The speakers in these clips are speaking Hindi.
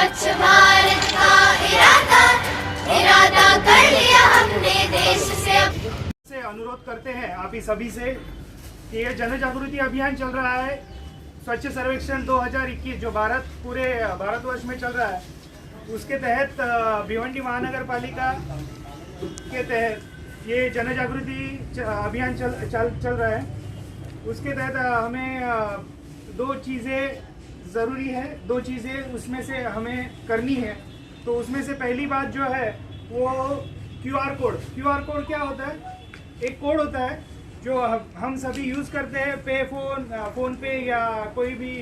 स्वच्छ भारत का इरादा कर लिया हमने देश से अनुरोध करते हैं आप ही सभी से कि ये जन जागृति अभियान चल रहा है स्वच्छ सर्वेक्षण 2021 जो पूरे भारतवर्ष में चल रहा है, उसके तहत भिवंडी महानगर पालिका के तहत ये जन जागृति अभियान चल रहा है। उसके तहत हमें दो चीज़ें ज़रूरी है, दो चीज़ें उसमें से हमें करनी है। तो उसमें से पहली बात जो है वो क्यूआर कोड क्या होता है? एक कोड होता है जो हम सभी यूज़ करते हैं फ़ोन पे या कोई भी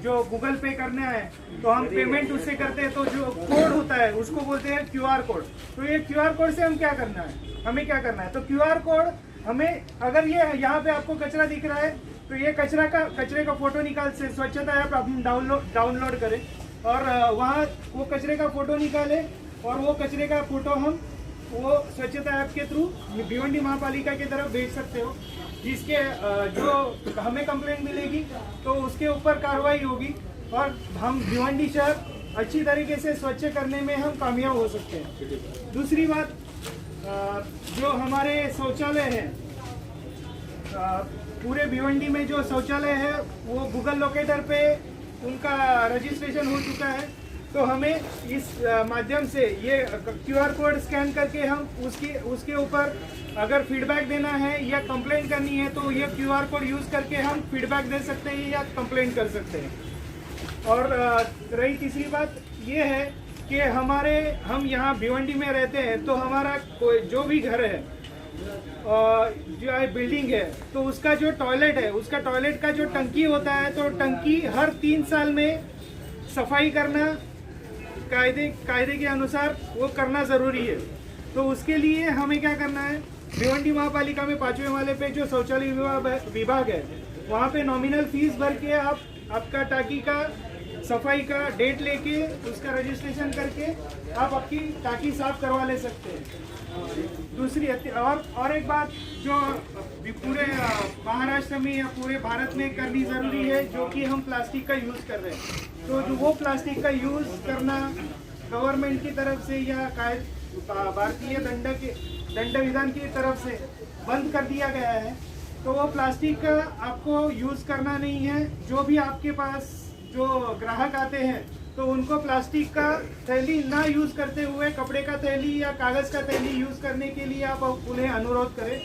जो गूगल पे करना है तो हम पेमेंट उससे करते हैं, तो जो कोड होता है उसको बोलते हैं क्यूआर कोड। तो ये क्यूआर कोड से हम क्या करना है, हमें क्या करना है? तो क्यूआर कोड हमें, अगर ये यहाँ पे आपको कचरा दिख रहा है तो ये कचरे का फोटो निकाल से स्वच्छता ऐप हम डाउनलोड करें और वहाँ वो कचरे का फोटो निकाले और वो कचरे का फोटो हम वो स्वच्छता ऐप के थ्रू भिवंडी महापालिका की तरफ भेज सकते हो, जिसके जो हमें कंप्लेंट मिलेगी तो उसके ऊपर कार्रवाई होगी और हम भिवंडी शहर अच्छी तरीके से स्वच्छ करने में हम कामयाब हो सकते हैं। दूसरी बात, जो हमारे शौचालय हैं, पूरे भिवंडी में जो शौचालय है वो गूगल लोकेटर पे उनका रजिस्ट्रेशन हो चुका है। तो हमें इस माध्यम से ये क्यूआर कोड स्कैन करके हम उसके ऊपर अगर फीडबैक देना है या कंप्लेंट करनी है तो ये क्यूआर कोड यूज़ करके हम फीडबैक दे सकते हैं या कंप्लेंट कर सकते हैं। और रही तीसरी बात ये है कि हम यहाँ भिवंडी में रहते हैं तो हमारा कोई जो भी घर है जो बिल्डिंग है तो उसका जो टॉयलेट है, उसका टॉयलेट का जो टंकी होता है तो टंकी हर 3 साल में सफाई करना कायदे के अनुसार वो करना ज़रूरी है। तो उसके लिए हमें क्या करना है, भिवंडी महापालिका में 5वें माले पे जो शौचालय विभाग है वहाँ पे नॉमिनल फीस भर के आपका टाकी का सफाई का डेट लेके उसका रजिस्ट्रेशन करके आप आपकी टाकी साफ करवा ले सकते हैं। दूसरी और एक बात जो पूरे महाराष्ट्र में या पूरे भारत में करनी ज़रूरी है, जो कि हम प्लास्टिक का यूज़ कर रहे हैं, तो जो वो प्लास्टिक का यूज़ करना गवर्नमेंट की तरफ से या भारतीय दंड विधान की तरफ से बंद कर दिया गया है। तो वो प्लास्टिक का आपको यूज़ करना नहीं है। जो भी आपके पास जो ग्राहक आते हैं तो उनको प्लास्टिक का थैली ना यूज़ करते हुए कपड़े का थैली या कागज़ का थैली यूज़ करने के लिए आप उन्हें अनुरोध करें,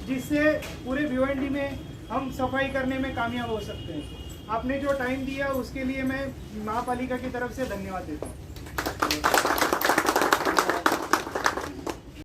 जिससे पूरे भिवंडी में हम सफाई करने में कामयाब हो सकते हैं। आपने जो टाइम दिया उसके लिए मैं महापालिका की तरफ से धन्यवाद देता हूँ।